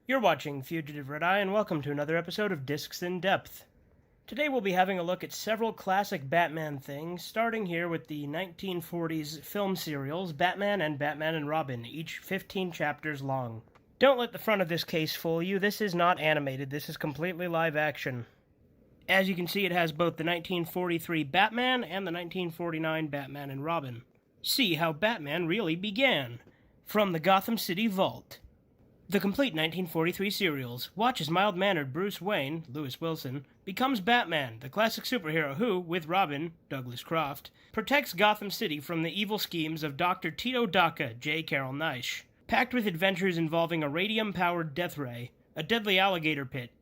You're watching Fugitive Red Eye, and welcome to another episode of Discs in Depth. Today we'll be having a look at several classic Batman things, starting here with the 1940s film serials Batman and Robin, each 15 chapters long. Don't let the front of this case fool you, this is not animated, this is completely live action. As you can see, it has both the 1943 Batman and the 1949 Batman and Robin. See how Batman really began. From the Gotham City Vault. The complete 1943 serials. Watch as mild-mannered Bruce Wayne, Lewis Wilson, becomes Batman, the classic superhero who, with Robin, Douglas Croft, protects Gotham City from the evil schemes of Dr. Tito Dacca, J. Carrol Naish. Packed with adventures involving a radium-powered death ray, a deadly alligator pit,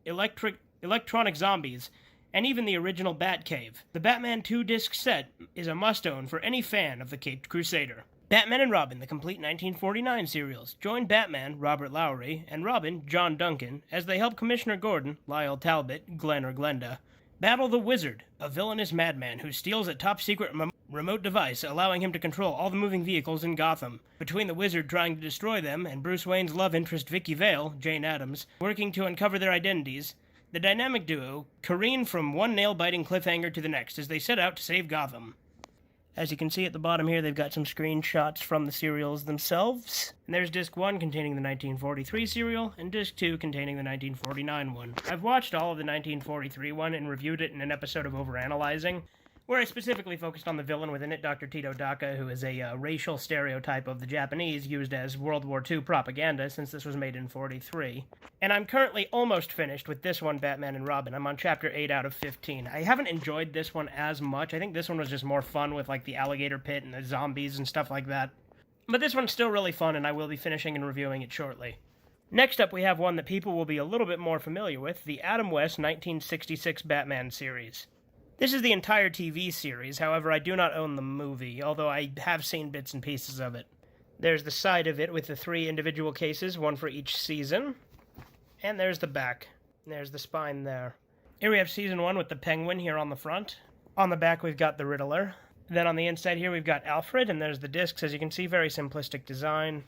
electronic zombies, and even the original Batcave, the Batman 2-disc set is a must-own for any fan of the Caped Crusader. Batman and Robin, the complete 1949 serials, join Batman, Robert Lowry, and Robin, John Duncan, as they help Commissioner Gordon, Lyle Talbot, Glenn or Glenda, battle the Wizard, a villainous madman who steals a top-secret remote device allowing him to control all the moving vehicles in Gotham. Between the Wizard trying to destroy them and Bruce Wayne's love interest Vicky Vale, Jane Addams, working to uncover their identities, the dynamic duo careen from one nail-biting cliffhanger to the next as they set out to save Gotham. As you can see at the bottom here, they've got some screenshots from the serials themselves. And there's Disc 1 containing the 1943 serial, and Disc 2 containing the 1949 one. I've watched all of the 1943 one and reviewed it in an episode of Overanalyzing, where I specifically focused on the villain within it, Dr. Tito Dacca, who is a racial stereotype of the Japanese used as World War II propaganda since this was made in 43. And I'm currently almost finished with this one, Batman and Robin. I'm on chapter 8 out of 15. I haven't enjoyed this one as much. I think this one was just more fun with like the alligator pit and the zombies and stuff like that. But this one's still really fun, and I will be finishing and reviewing it shortly. Next up, we have one that people will be a little bit more familiar with, the Adam West 1966 Batman series. This is the entire TV series, however I do not own the movie, although I have seen bits and pieces of it. There's the side of it with the 3 individual cases, one for each season. And there's the back. There's the spine there. Here we have season 1 with the Penguin here on the front. On the back we've got the Riddler. Then on the inside here we've got Alfred, and there's the discs. As you can see, very simplistic design.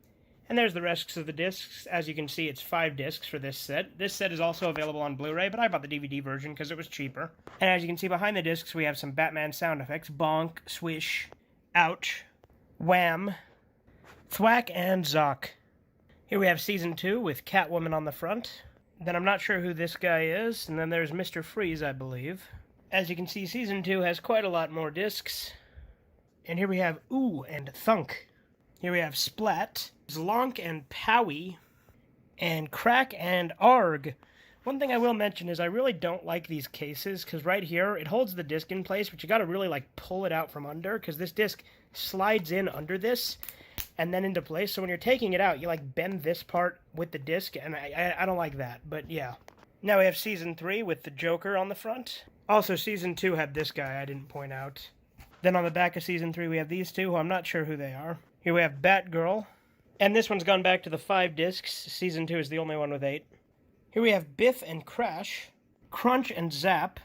And there's the rest of the discs. As you can see, it's 5 discs for this set. This set is also available on Blu-ray, but I bought the DVD version because it was cheaper. And as you can see behind the discs, we have some Batman sound effects. Bonk, swish, ouch, wham, thwack, and zock. Here we have Season 2 with Catwoman on the front. Then I'm not sure who this guy is. And then there's Mr. Freeze, I believe. As you can see, Season 2 has quite a lot more discs. And here we have Ooh and Thunk. Here we have Splat, Zlonk and Powie, and Crack and Arg. One thing I will mention is I really don't like these cases, because right here, it holds the disc in place, but you gotta really, pull it out from under, because this disc slides in under this, and then into place, so when you're taking it out, you, bend this part with the disc, and I don't like that, but yeah. Now we have Season 3 with the Joker on the front. Also, Season 2 had this guy I didn't point out. Then on the back of Season 3, we have these two, who I'm not sure who they are. Here we have Batgirl, and this one's gone back to the 5 discs. Season 2 is the only one with 8. Here we have Biff and Crash, Crunch and Zap,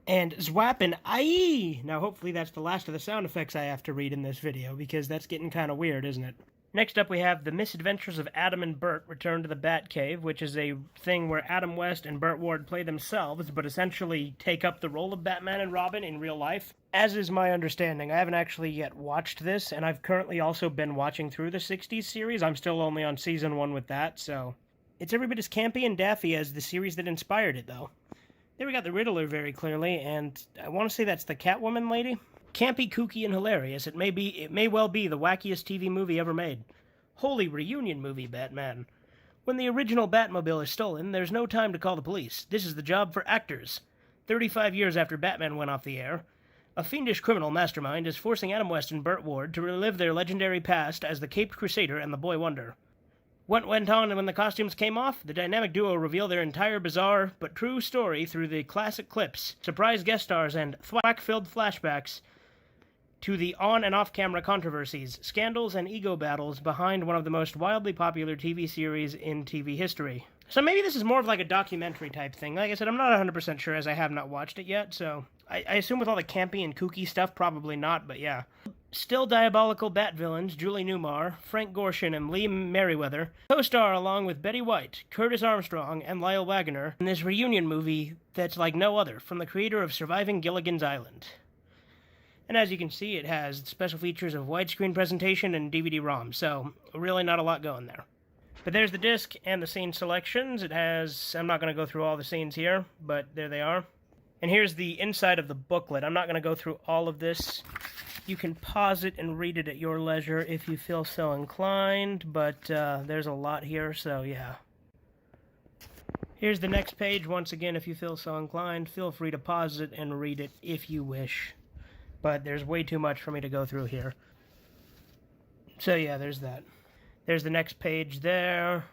and Zwap and Aye! Now hopefully that's the last of the sound effects I have to read in this video, because that's getting kind of weird, isn't it? Next up we have The Misadventures of Adam and Bert Return to the Batcave, which is a thing where Adam West and Burt Ward play themselves, but essentially take up the role of Batman and Robin in real life. As is my understanding, I haven't actually yet watched this, and I've currently also been watching through the 60s series. I'm still only on Season 1 with that, so... It's every bit as campy and daffy as the series that inspired it, though. There we got the Riddler very clearly, and I want to say that's the Catwoman lady. Campy, kooky, and hilarious, it may well be the wackiest TV movie ever made. Holy reunion movie, Batman. When the original Batmobile is stolen, there's no time to call the police. This is the job for actors. 35 years after Batman went off the air, a fiendish criminal mastermind is forcing Adam West and Burt Ward to relive their legendary past as the Caped Crusader and the Boy Wonder. What went on when the costumes came off? The dynamic duo reveal their entire bizarre but true story through the classic clips, surprise guest stars, and thwack-filled flashbacks to the on- and off-camera controversies, scandals, and ego battles behind one of the most wildly popular TV series in TV history. So maybe this is more of a documentary type thing. Like I said, I'm not 100% sure as I have not watched it yet, so I assume with all the campy and kooky stuff, probably not, but yeah. Still diabolical Bat villains Julie Newmar, Frank Gorshin, and Lee Merriweather co-star along with Betty White, Curtis Armstrong, and Lyle Waggoner in this reunion movie that's like no other, from the creator of Surviving Gilligan's Island. And as you can see, it has special features of widescreen presentation and DVD-ROM, so really not a lot going there. But there's the disc and the scene selections. It has, I'm not going to go through all the scenes here, but there they are. And here's the inside of the booklet. I'm not going to go through all of this. You can pause it and read it at your leisure if you feel so inclined, but there's a lot here, so yeah. Here's the next page. Once again, if you feel so inclined, feel free to pause it and read it if you wish. But there's way too much for me to go through here. So yeah, there's that. There's the next page there.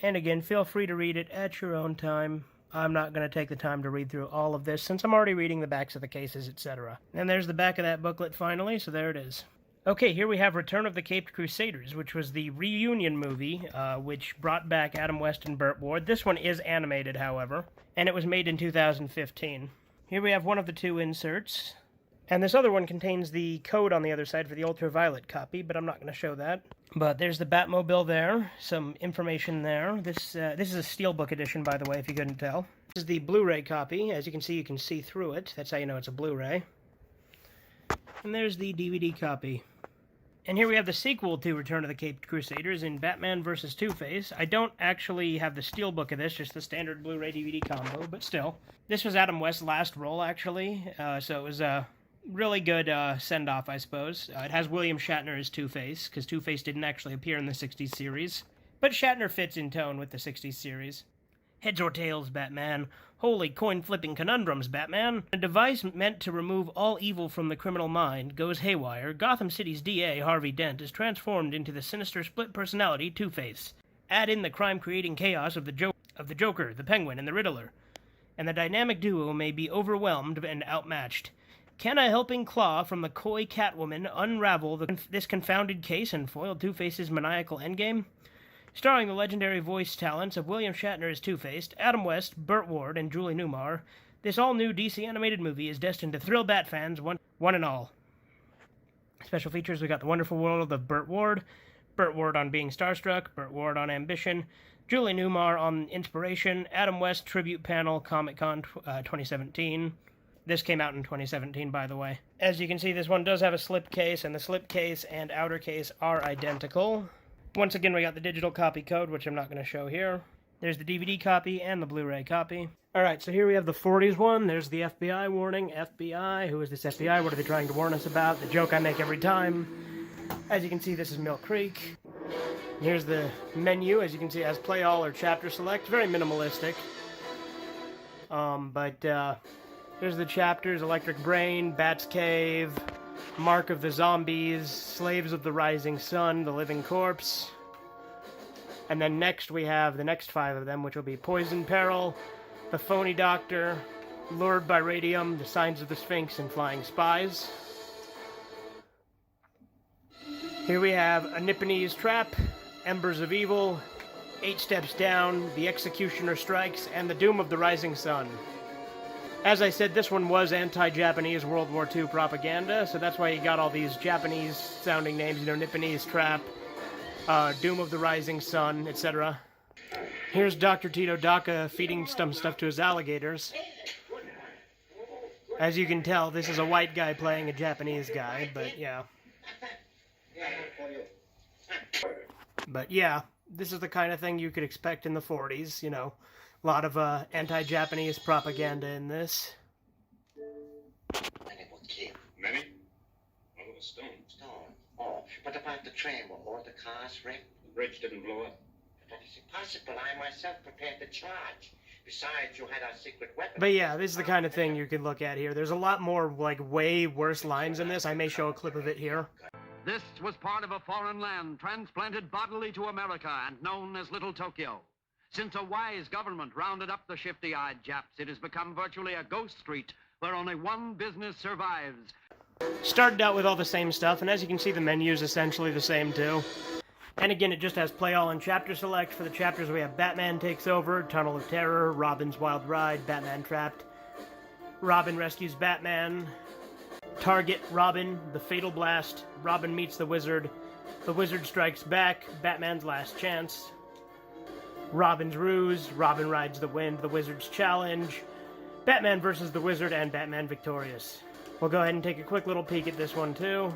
And again, feel free to read it at your own time. I'm not going to take the time to read through all of this since I'm already reading the backs of the cases, etc. And there's the back of that booklet finally, so there it is. Okay, here we have Return of the Caped Crusaders, which was the reunion movie, which brought back Adam West and Burt Ward. This one is animated, however, and it was made in 2015. Here we have one of the two inserts, and this other one contains the code on the other side for the ultraviolet copy, but I'm not going to show that. But there's the Batmobile there, some information there. This is a Steelbook edition, by the way, if you couldn't tell. This is the Blu-ray copy. As you can see through it. That's how you know it's a Blu-ray. And there's the DVD copy. And here we have the sequel to Return of the Caped Crusaders in Batman vs. Two-Face. I don't actually have the Steelbook of this, just the standard Blu-ray DVD combo, but still. This was Adam West's last role, actually, so it was really good send-off, I suppose. It has William Shatner as Two-Face, because Two-Face didn't actually appear in the 60s series. But Shatner fits in tone with the 60s series. Heads or tails, Batman? Holy coin-flipping conundrums, Batman! A device meant to remove all evil from the criminal mind goes haywire. Gotham City's DA, Harvey Dent, is transformed into the sinister split-personality Two-Face. Add in the crime-creating chaos of the Joker, the Penguin, and the Riddler, and the dynamic duo may be overwhelmed and outmatched. Can a helping claw from the coy Catwoman unravel this confounded case and foil Two-Face's maniacal endgame? Starring the legendary voice talents of William Shatner as Two-Face, Adam West, Burt Ward, and Julie Newmar, this all-new DC animated movie is destined to thrill Bat fans one and all. Special features, we got the wonderful world of Burt Ward on being starstruck, Burt Ward on ambition, Julie Newmar on inspiration, Adam West tribute panel, Comic-Con 2017. This came out in 2017, by the way. As you can see, this one does have a slipcase, and the slipcase and outer case are identical. Once again, we got the digital copy code, which I'm not going to show here. There's the DVD copy and the Blu-ray copy. Alright, so here we have the 40s one. There's the FBI warning. FBI, who is this FBI? What are they trying to warn us about? The joke I make every time. As you can see, this is Mill Creek. Here's the menu. As you can see, it has play all or chapter select. Very minimalistic. Here's the chapters: Electric Brain, Bat's Cave, Mark of the Zombies, Slaves of the Rising Sun, The Living Corpse. And then next we have the next 5 of them, which will be Poison Peril, The Phony Doctor, Lured by Radium, The Signs of the Sphinx, and Flying Spies. Here we have A Nipponese Trap, Embers of Evil, 8 Steps Down, The Executioner Strikes, and The Doom of the Rising Sun. As I said, this one was anti-Japanese World War II propaganda, so that's why you got all these Japanese-sounding names, you know, Nipponese Trap, Doom of the Rising Sun, etc. Here's Dr. Tito Daka feeding some stuff to his alligators. As you can tell, this is a white guy playing a Japanese guy, but yeah. But yeah, this is the kind of thing you could expect in the 40s, you know. A lot of anti-Japanese propaganda in this. Many were killed. Many? Well, it was stone. Stone. Oh, but about the train, were all the cars wrecked? The bridge didn't blow up. That is impossible. I myself prepared the charge. Besides, you had our secret weapon. But yeah, this is the kind of thing you can look at here. There's a lot more, like, way worse lines in this. I may show a clip of it here. This was part of a foreign land transplanted bodily to America and known as Little Tokyo. Since a wise government rounded up the shifty-eyed Japs, it has become virtually a ghost street where only one business survives. Started out with all the same stuff, and as you can see, the menu is essentially the same too. And again, it just has play all and chapter select. For the chapters, we have Batman Takes Over, Tunnel of Terror, Robin's Wild Ride, Batman Trapped, Robin Rescues Batman, Target, Robin, The Fatal Blast, Robin meets the Wizard Strikes Back, Batman's Last Chance, Robin's Ruse, Robin Rides the Wind, The Wizard's Challenge, Batman vs. the Wizard, and Batman Victorious. We'll go ahead and take a quick little peek at this one too.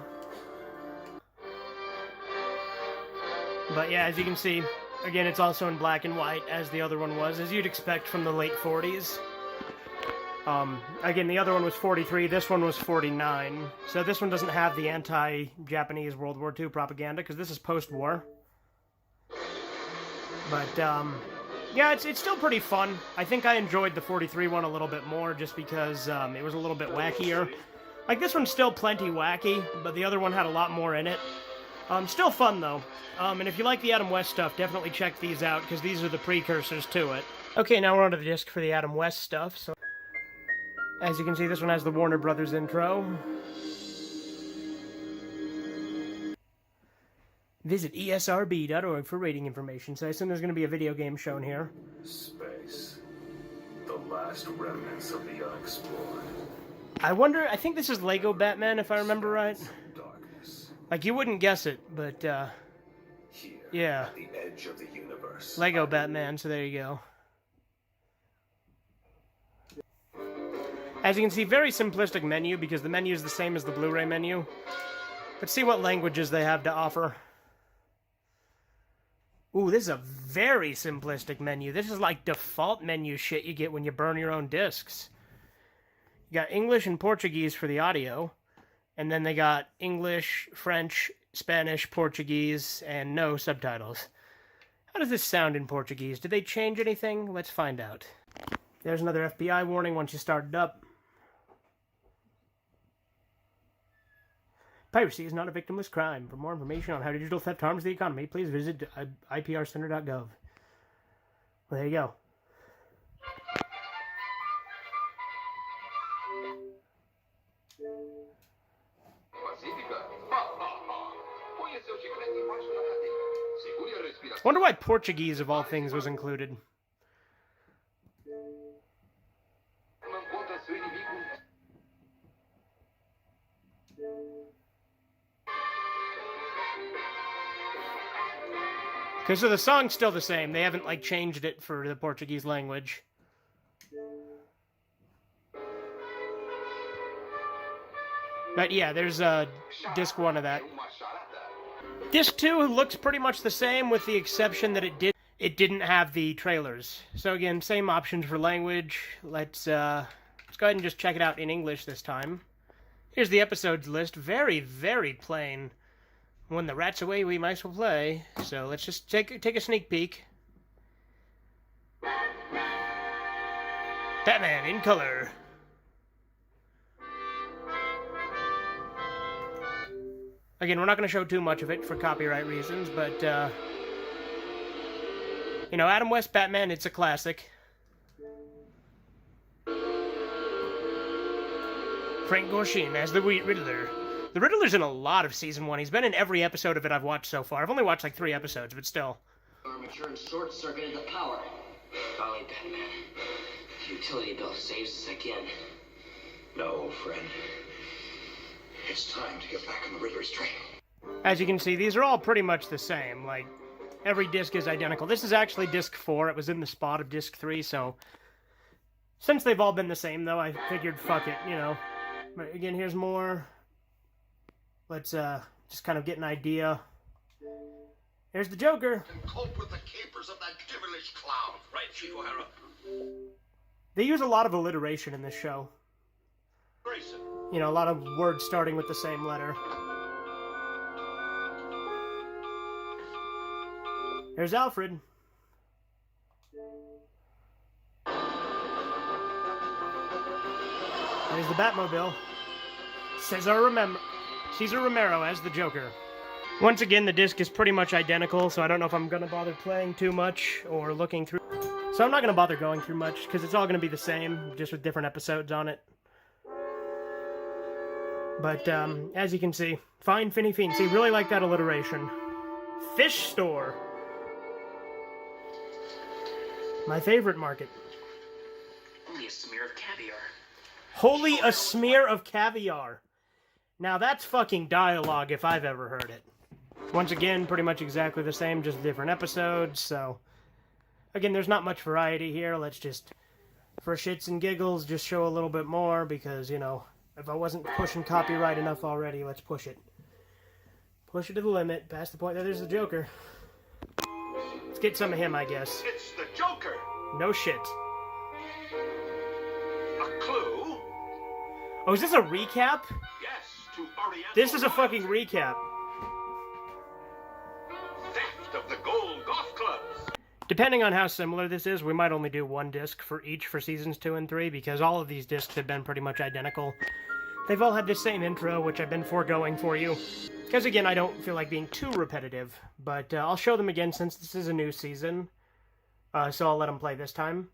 But yeah, as you can see, again, it's also in black and white, as the other one was, as you'd expect from the late 40s. Again, the other one was 43, this one was 49. So this one doesn't have the anti-Japanese World War II propaganda, because this is post-war. But, yeah, it's still pretty fun. I think I enjoyed the 43 one a little bit more, just because it was a little bit wackier. Like, this one's still plenty wacky, but the other one had a lot more in it. Still fun, though. And if you like the Adam West stuff, definitely check these out, because these are the precursors to it. Okay, now we're on to the disc for the Adam West stuff. So, as you can see, this one has the Warner Brothers intro. Visit esrb.org for rating information. So I assume there's going to be a video game shown here. Space. The last remnants of the unexplored. I wonder, I think this is Lego Batman, if I remember right. Darkness. Like, you wouldn't guess it, but, Here, yeah. at the edge of the universe. Lego Batman, so there you go. As you can see, very simplistic menu, because the menu is the same as the Blu-ray menu. Let's see what languages they have to offer. Ooh, this is a very simplistic menu. This is like default menu shit you get when you burn your own discs. You got English and Portuguese for the audio, and then they got English, French, Spanish, Portuguese, and no subtitles. How does this sound in Portuguese? Did they change anything? Let's find out. There's another FBI warning once you start it up. Piracy is not a victimless crime. For more information on how digital theft harms the economy, please visit iprcenter.gov. Well, there you go. Wonder why Portuguese, of all things, was included. Okay, so the song's still the same. They haven't, like, changed it for the Portuguese language. But yeah, there's disc 1 of that. Disc 2 looks pretty much the same, with the exception that it didn't have the trailers. So again, same options for language. Let's go ahead and just check it out in English this time. Here's the episodes list. Very, very plain. When the rat's away, we might as well play. So let's just take a sneak peek. Batman in color. Again, we're not going to show too much of it for copyright reasons, but, you know, Adam West Batman, it's a classic. Frank Gorshin as the Riddler. The Riddler's in a lot of Season 1. He's been in every episode of it I've watched so far. I've only watched like 3 episodes, but still. Armature and short-circuited the power. Golly, Batman. The utility bill saves us again. No, friend. It's time to get back on the Riddler's trail. As you can see, these are all pretty much the same. Like, every disc is identical. This is actually disc 4. It was in the spot of disc 3, so... Since they've all been the same, though, I figured, fuck it, you know. But again, here's more. Let's, just kind of get an idea. There's the Joker. And cope with the capers of that devilish clown. Right, Chief O'Hara? They use a lot of alliteration in this show. Grayson. You know, a lot of words starting with the same letter. There's Alfred. There's the Batmobile. Cesar Romero as the Joker. Once again, the disc is pretty much identical, so I don't know if I'm going to bother playing too much or looking through. So I'm not going to bother going through much, because it's all going to be the same, just with different episodes on it. But, as you can see, fine, finny, feensy. Really like that alliteration. Fish store. My favorite market. Only a smear of caviar. Holy, a smear of caviar. Now that's fucking dialogue if I've ever heard it. Once again, pretty much exactly the same, just different episodes, so... Again, there's not much variety here. Let's just, for shits and giggles, just show a little bit more because, you know, if I wasn't pushing copyright enough already, let's push it. Push it to the limit, past the point that there's the Joker. Let's get some of him, I guess. It's the Joker. No shit. A clue? Oh, is this a recap? Yes, to Oriental. This is a fucking recap. Theft of the Gold Golf Clubs. Depending on how similar this is, we might only do one disc for each for seasons 2 and 3, because all of these discs have been pretty much identical. They've all had the same intro, which I've been foregoing for you. Because again, I don't feel like being too repetitive, but I'll show them again since this is a new season. So I'll let them play this time.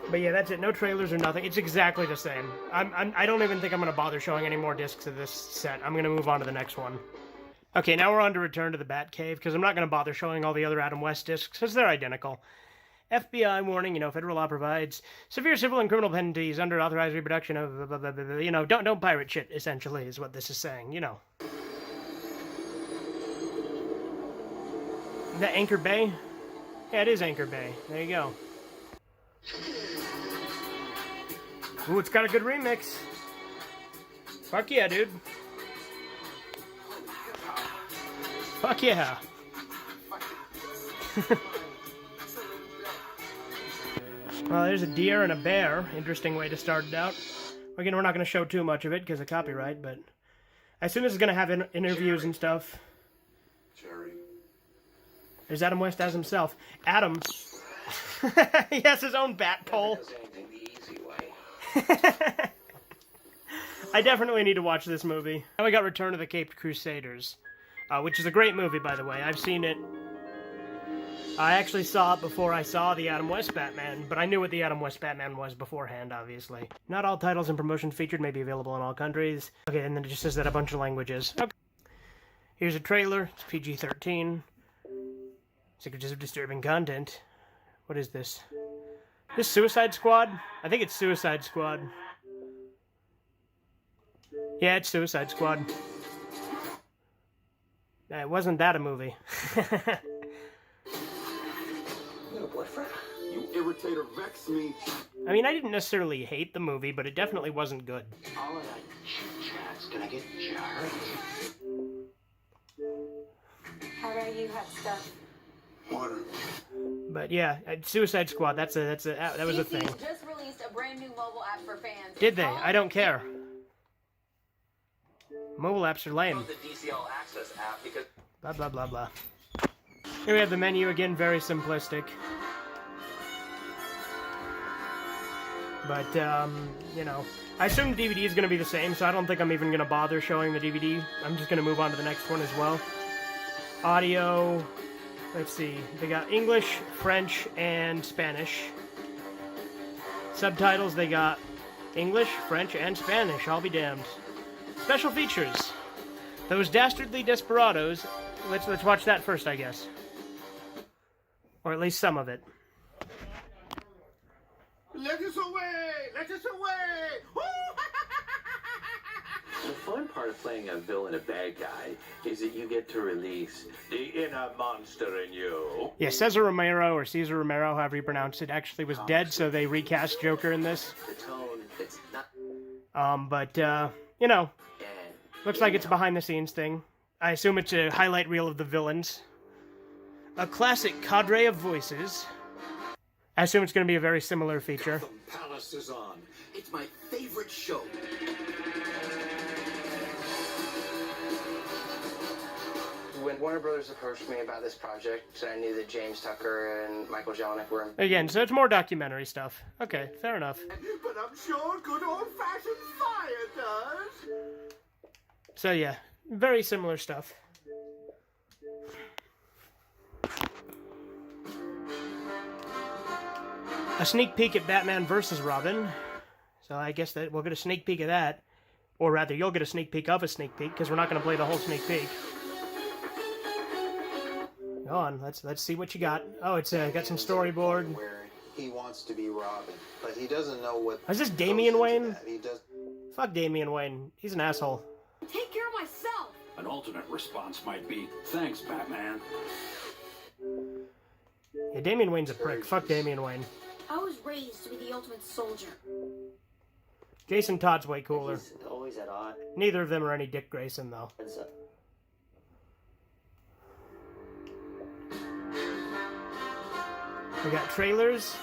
But yeah, that's it. No trailers or nothing. It's exactly the same. I don't even think I'm going to bother showing any more discs of this set. I'm going to move on to the next one. Okay, now we're on to Return to the Batcave, because I'm not going to bother showing all the other Adam West discs, because they're identical. FBI warning, you know, federal law provides severe civil and criminal penalties under authorized reproduction of, blah, blah, blah, blah, you know, don't pirate shit, essentially, is what this is saying, you know. Is that Anchor Bay? Yeah, it is Anchor Bay. There you go. Ooh, it's got a good remix. Fuck yeah, dude. Fuck yeah. Well, there's a deer and a bear. Interesting way to start it out. Again, we're not going to show too much of it because of copyright, but I assume this is going to have interviews and stuff. Jerry. There's Adam West as himself. Adam. He has his own bat pole. I definitely need to watch this movie. Now we got Return of the Caped Crusaders. Which is a great movie, by the way. I've seen it. I actually saw it before I saw the Adam West Batman, but I knew what the Adam West Batman was beforehand, obviously. Not all titles and promotions featured may be available in all countries. Okay, and then it just says that a bunch of languages. Okay. Here's a trailer. It's PG-13. Signatures of disturbing content. What is this? This Suicide Squad? I think it's Suicide Squad. Yeah, it's Suicide Squad. It wasn't that a movie. You got a boyfriend? You irritate or vex me. I mean, I didn't necessarily hate the movie, but it definitely wasn't good. All of that chit-chat's gonna get you hurt. How about you, hot stuff? Water. But yeah, Suicide Squad. that was a thing. DC's just released a brand new mobile app for fans. Did they? I don't care. Mobile apps are lame. The DC All Access app because Blah blah blah blah. Here we have the menu again, very simplistic. But you know, I assume the DVD is going to be the same, so I don't think I'm even going to bother showing the DVD. I'm just going to move on to the next one as well. Audio. Let's see. They got English, French, and Spanish. Subtitles, they got English, French, and Spanish. I'll be damned. Special features. Those dastardly desperados. Let's watch that first, I guess. Or at least some of it. Let us away! Let us away! The fun part of playing a villain, a bad guy, is that you get to release the inner monster in you. Yeah, Cesar Romero, or Cesar Romero, however you pronounce it, actually was dead, so they recast Joker in this. the tone, it's not. But you know, looks like it's a behind-the-scenes thing. I assume it's a highlight reel of the villains. A classic cadre of voices. I assume it's going to be a very similar feature. Gotham Palace is on. It's my favorite show. When Warner Brothers approached me about this project, I knew that James Tucker and Michael Jelenic were... Again, so it's more documentary stuff. Okay, fair enough. But I'm sure good old-fashioned fire does. So yeah, very similar stuff. A sneak peek at Batman vs. Robin. So I guess that we'll get a sneak peek of that. Or rather, you'll get a sneak peek of a sneak peek, because we're not going to play the whole sneak peek. Go on, let's see what you got. Oh, it's got some storyboard. Where he wants to be Robin, but he doesn't know what... Is this Damian Wayne? He does... Fuck Damian Wayne. He's an asshole. An alternate response might be, thanks, Batman. Yeah, Damian Wayne's a prick. Fuck Damian Wayne. I was raised to be the ultimate soldier. Jason Todd's way cooler. He's always at odds. Neither of them are any Dick Grayson, though. We got trailers.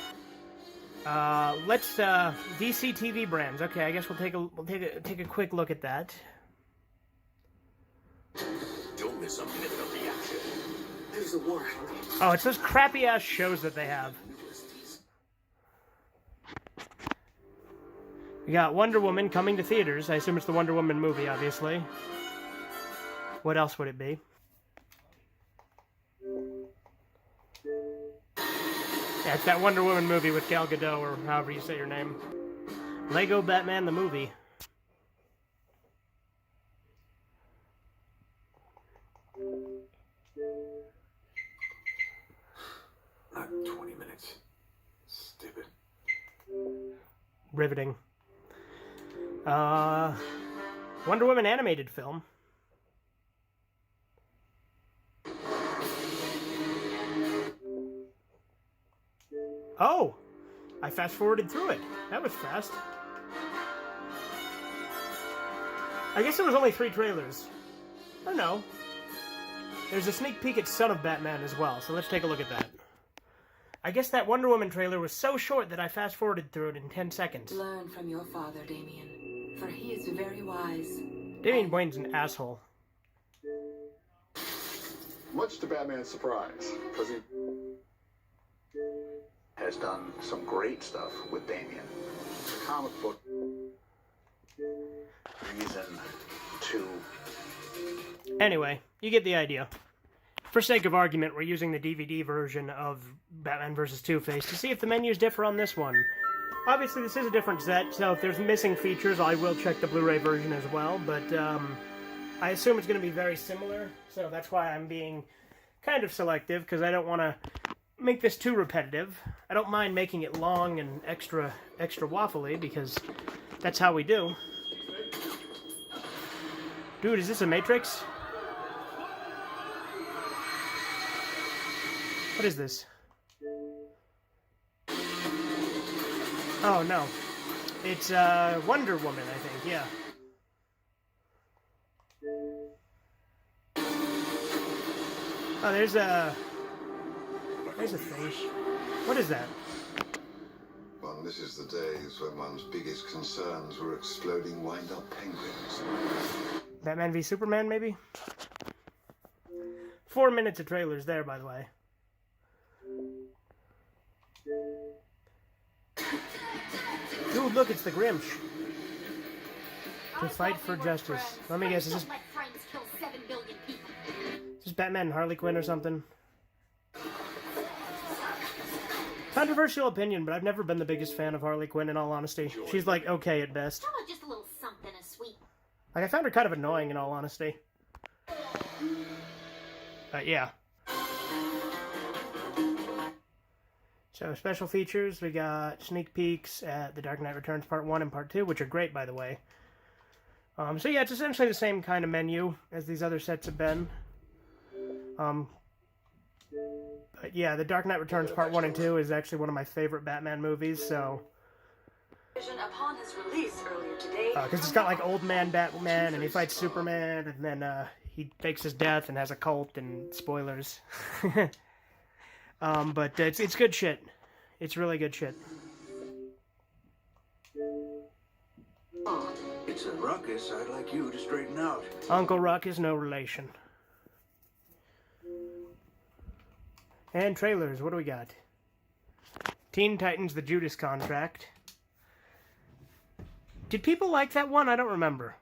Let's DC TV brands. Okay, I guess we'll take a quick look at that. Don't miss a minute of the action. There's a war. Oh, it's those crappy ass shows that they have. We got Wonder Woman coming to theaters. I assume it's the Wonder Woman movie, obviously. What else would it be? Yeah, it's that Wonder Woman movie with Gal Gadot, or however you say your name. Lego Batman the movie. Not 20 minutes. Stupid. Riveting. Wonder Woman animated film. Oh! I fast-forwarded through it. That was fast. I guess there was only 3 trailers. Or no. There's a sneak peek at Son of Batman as well, so let's take a look at that. I guess that Wonder Woman trailer was so short that I fast-forwarded through it in 10 seconds. Learn from your father, Damian, for he is very wise. Damian Wayne's an asshole. Much to Batman's surprise, because he has done some great stuff with Damian. The comic book reason to... Anyway, you get the idea. For sake of argument, we're using the DVD version of Batman vs. Two-Face to see if the menus differ on this one. Obviously, this is a different set, so if there's missing features, I will check the Blu-ray version as well, but I assume it's going to be very similar, so that's why I'm being kind of selective, because I don't want to make this too repetitive. I don't mind making it long and extra waffly, because that's how we do. Dude, is this a Matrix? What is this? Oh, no. It's, Wonder Woman, I think, yeah. Oh, there's a face. What is that? One misses the days when one's biggest concerns were exploding wind-up penguins. Batman v Superman, maybe? 4 minutes of trailers there, by the way. Dude, look, it's the Grinch. To fight for justice. Let me guess, is this Batman and Harley Quinn or something? Controversial opinion, but I've never been the biggest fan of Harley Quinn, in all honesty. She's, like, okay at best. How about just a little something, a sweet... Like, I found her kind of annoying, in all honesty. But, yeah. So, special features, we got sneak peeks at The Dark Knight Returns Part 1 and Part 2, which are great, by the way. So, yeah, it's essentially the same kind of menu as these other sets have been. But, yeah, The Dark Knight Returns Part 1 and 2 is actually one of my favorite Batman movies, so... Upon his release earlier today, because it's got, like, old man Batman, and he fights Superman, and then, he fakes his death and has a cult, and spoilers. But it's good shit. It's really good shit. It's a ruckus I'd like you to straighten out. Uncle Ruck is no relation. And trailers, what do we got? Teen Titans The Judas Contract. Did people like that one? I don't remember.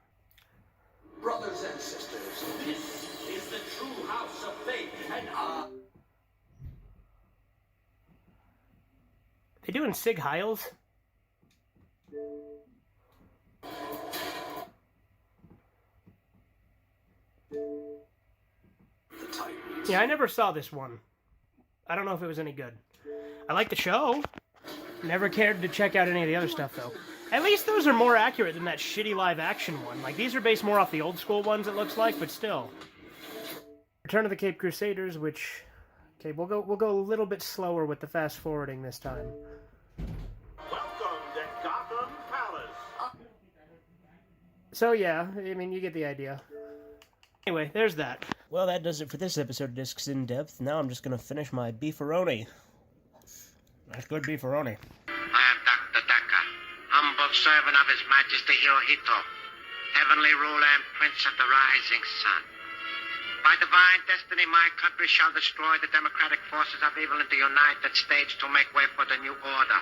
Brothers and sisters, this is the true house of faith, and They doing Sig Heils? Yeah, I never saw this one. I don't know if it was any good. I like the show. Never cared to check out any of the other stuff, though. At least those are more accurate than that shitty live-action one. Like, these are based more off the old-school ones, it looks like, but still. Return of the Caped Crusaders, which... Okay, we'll go a little bit slower with the fast-forwarding this time. Welcome to Gotham Palace. So, yeah, I mean, you get the idea. Anyway, there's that. Well, that does it for this episode of Discs in Depth. Now I'm just gonna finish my beefaroni. That's good beefaroni. I am Dr. Daka, humble servant of His Majesty Hirohito, heavenly ruler and prince of the rising sun. By divine destiny, my country shall destroy the democratic forces of evil in the United States to make way for the new order.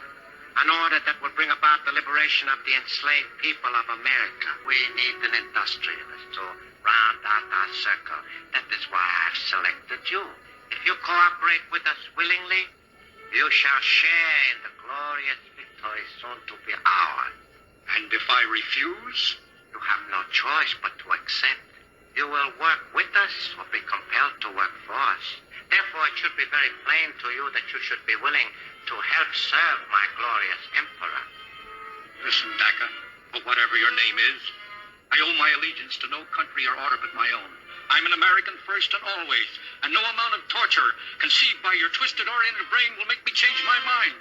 An order that will bring about the liberation of the enslaved people of America. We need an industrialist to round out our circle. That is why I've selected you. If you cooperate with us willingly, you shall share in the glorious victory soon to be ours. And if I refuse? You have no choice but to accept. You will work with us or be compelled to work for us. Therefore, it should be very plain to you that you should be willing to help serve my glorious emperor. Listen, Daka, or whatever your name is, I owe my allegiance to no country or order but my own. I'm an American first and always, and no amount of torture conceived by your twisted oriented brain will make me change my mind.